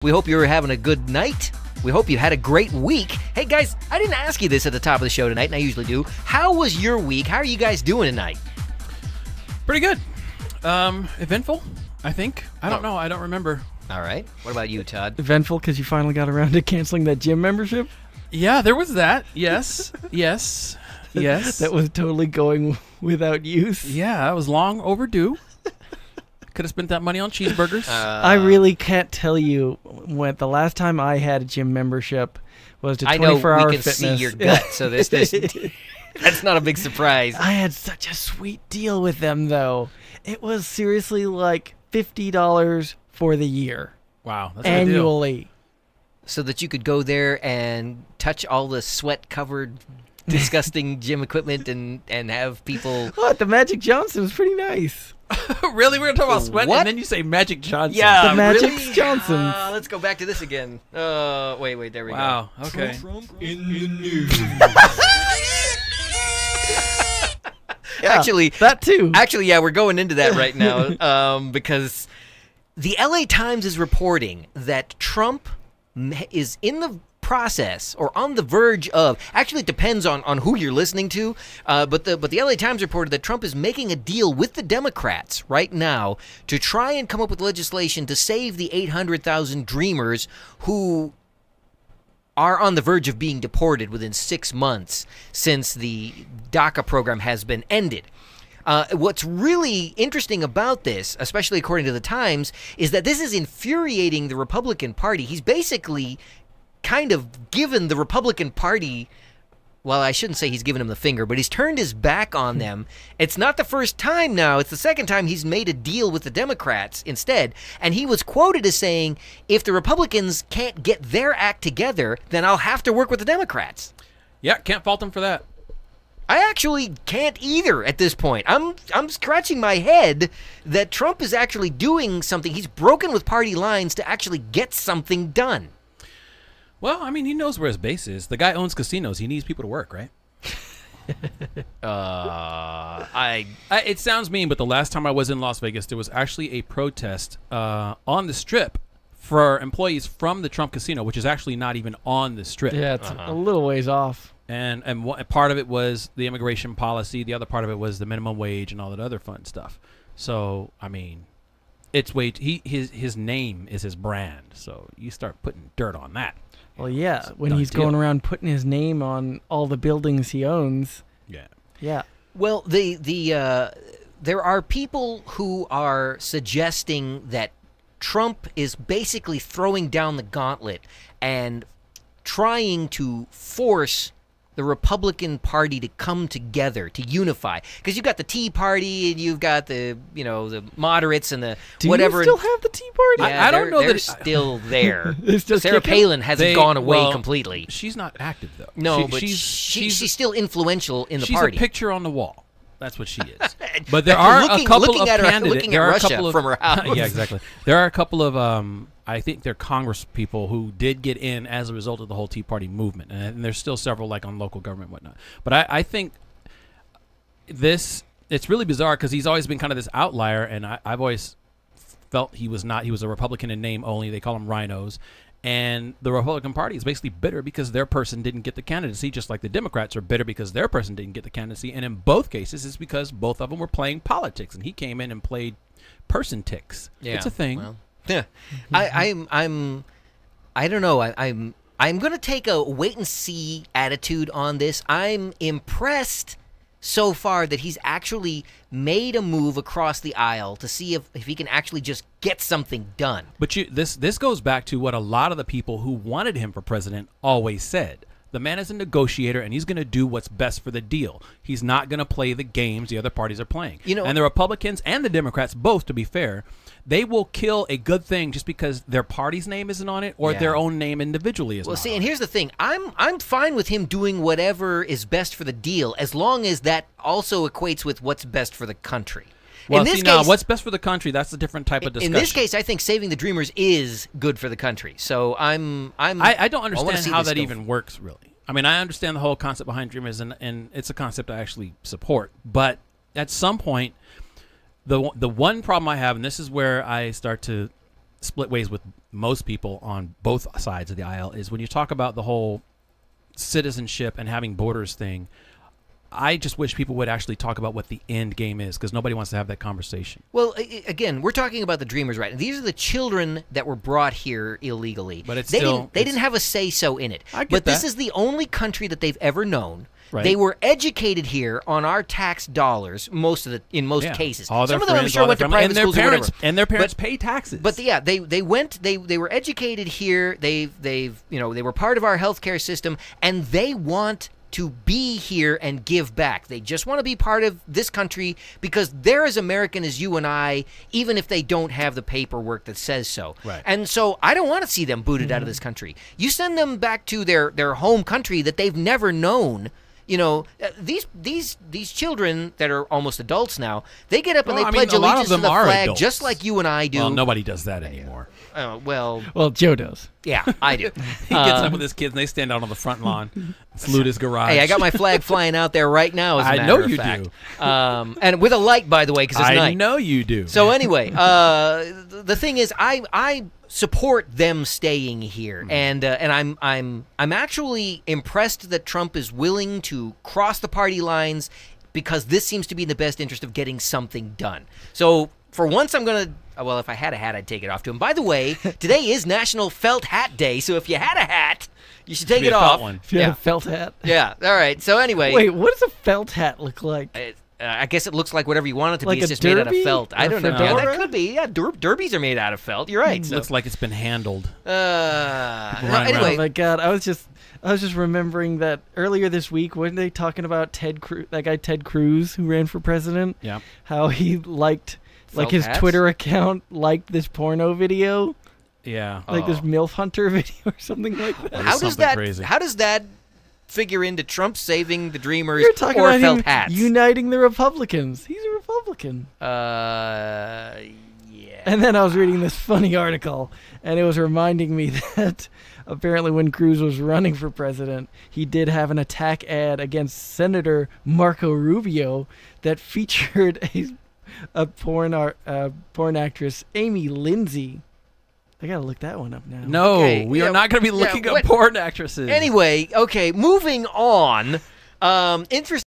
We hope you're having a good night. We hope you had a great week. Hey, guys, I didn't ask you this at the top of the show tonight, and I usually do. How was your week? How are you guys doing tonight? Pretty good. Eventful, I think. I don't know. I don't remember. All right. What about you, Todd? Eventful because you finally got around to canceling that gym membership? Yeah, there was that. Yes. Yes. Yes. That was totally going without use. Yeah, it was long overdue. Could have spent that money on cheeseburgers. I really can't tell you when the last time I had a gym membership was to 24-hour fitness. I know we can see your gut, so this that's not a big surprise. I had such a sweet deal with them, though. It was seriously like $50 for the year. Wow, that's annually. A good deal. So that you could go there and touch all the sweat-covered, disgusting gym equipment and have people... What? The Magic Johnson was pretty nice. Really? We're going to talk about sweat, what? and then you say Magic Johnson. Yeah, the Magic really? Johnsons. Let's go back to this again. Wait, there we go. Wow, okay. Trump in the news. Yeah, actually, that too. Actually, yeah, we're going into that right now because the LA Times is reporting that Trump is in the process or on the verge of, actually it depends on who you're listening to, but the LA Times reported that Trump is making a deal with the Democrats right now to try and come up with legislation to save the 800,000 Dreamers who are on the verge of being deported within 6 months since the DACA program has been ended. What's really interesting about this, especially according to the Times, is that this is infuriating the Republican Party. He's basically kind of given the Republican Party, well, I shouldn't say he's given them the finger, but he's turned his back on them. It's not the first time now. It's the second time he's made a deal with the Democrats instead. And he was quoted as saying, if the Republicans can't get their act together, then I'll have to work with the Democrats. Yeah, can't fault him for that. I actually can't either at this point. I'm scratching my head that Trump is actually doing something. He's broken with party lines to actually get something done. Well, I mean, he knows where his base is. The guy owns casinos. He needs people to work, right? It sounds mean, but the last time I was in Las Vegas, there was actually a protest on the Strip for employees from the Trump casino, which is actually not even on the Strip. Yeah, it's a little ways off. And part of it was the immigration policy. The other part of it was the minimum wage and all that other fun stuff. So, I mean, it's his name is his brand. So you start putting dirt on that. Well, yeah, when he's going around putting his name on all the buildings he owns. Yeah. Yeah. Well, there are people who are suggesting that Trump is basically throwing down the gauntlet and trying to force the Republican Party to come together, to unify. Because you've got the Tea Party and you've got the moderates and the whatever. Do you still have the Tea Party? Yeah, I don't know they're that still there. kicking? Sarah Palin hasn't gone away completely. She's not active, though. No, but she's still influential in the party. She's a picture on the wall. That's what she is. But there are a couple of candidates. Looking at Russia from her house. Yeah, exactly. There are a couple of, I think they're Congress people who did get in as a result of the whole Tea Party movement. And there's still several like on local government and whatnot. But I think it's really bizarre because he's always been kind of this outlier. And I've always felt he was not. He was a Republican in name only. They call him rhinos. And the Republican Party is basically bitter because their person didn't get the candidacy, just like the Democrats are bitter because their person didn't get the candidacy. And in both cases, it's because both of them were playing politics, and he came in and played person ticks. Yeah, it's a thing. Well, yeah, I don't know. I'm going to take a wait and see attitude on this. I'm impressed so far that he's actually made a move across the aisle to see if he can actually just get something done. But this goes back to what a lot of the people who wanted him for president always said. The man is a negotiator, and he's going to do what's best for the deal. He's not going to play the games the other parties are playing. And the Republicans and the Democrats, both, to be fair, they will kill a good thing just because their party's name isn't on it or their own name individually is not on it. Well, see, and here's the thing. I'm fine with him doing whatever is best for the deal as long as that also equates with what's best for the country. Well, now, what's best for the country, that's a different type of discussion. In this case, I think saving the Dreamers is good for the country. So I don't understand how that even works, really. I mean, I understand the whole concept behind Dreamers, and it's a concept I actually support. But at some point, the one problem I have, and this is where I start to split ways with most people on both sides of the aisle is when you talk about the whole citizenship and having borders thing. I just wish people would actually talk about what the end game is, because nobody wants to have that conversation. Well, again, we're talking about the Dreamers, right? And these are the children that were brought here illegally. But it's they still, didn't have a say-so in it. I get but that. this is the only country that they've ever known. Right. They were educated here on our tax dollars, in most cases. All their Some of them, I'm friends, sure, all went their to private family, schools or whatever. and their parents pay taxes. But yeah, they were educated here. They were part of our healthcare system, and they want to be here and give back. They just want to be part of this country because they're as American as you and I, even if they don't have the paperwork that says so. Right. And so I don't want to see them booted out of this country. You send them back to their home country that they've never known. You know, these children that are almost adults now, they get up and they pledge allegiance to the flag adults. just like you and I do. Well, nobody does that anymore. Well, Joe does. yeah, I do. He gets up with his kids and they stand out on the front lawn, salute his garage. Hey, I got my flag flying out there right now, as a I matter know of you fact. do. And with a light, by the way, because it's night. I know you do. So anyway, the thing is, I support them staying here, and I'm actually impressed that Trump is willing to cross the party lines, because this seems to be in the best interest of getting something done. So for once, I'm gonna. Well, if I had a hat, I'd take it off to him. By the way, today is National Felt Hat Day, so if you had a hat, you should take it off. If you had a felt hat. Yeah. All right. So anyway. Wait, what does a felt hat look like? I guess it looks like whatever you want it to Like be. It's a just made out of derby? felt. I Or don't know. Yeah, fedora? that could be. Yeah, derbies are made out of felt. You're right. It So. looks like it's been handled. Oh Anyway, my God, I was just remembering that earlier this week, weren't they talking about that guy Ted Cruz who ran for president? Yeah. How he liked, Felt his hats? Twitter account liked this porno video, Yeah. Oh. like this MILF Hunter video or something like that. That how is does something that? crazy. How does that figure into Trump saving the Dreamers You're talking or about felt him hats? uniting the Republicans. He's a Republican. Yeah. And then I was reading this funny article, and it was reminding me that apparently when Cruz was running for president, he did have an attack ad against Senator Marco Rubio that featured a porn actress, Amy Lindsay. I gotta look that one up now. No, Okay, we yeah, are not going to be looking up porn actresses. Anyway, okay, moving on. Interesting.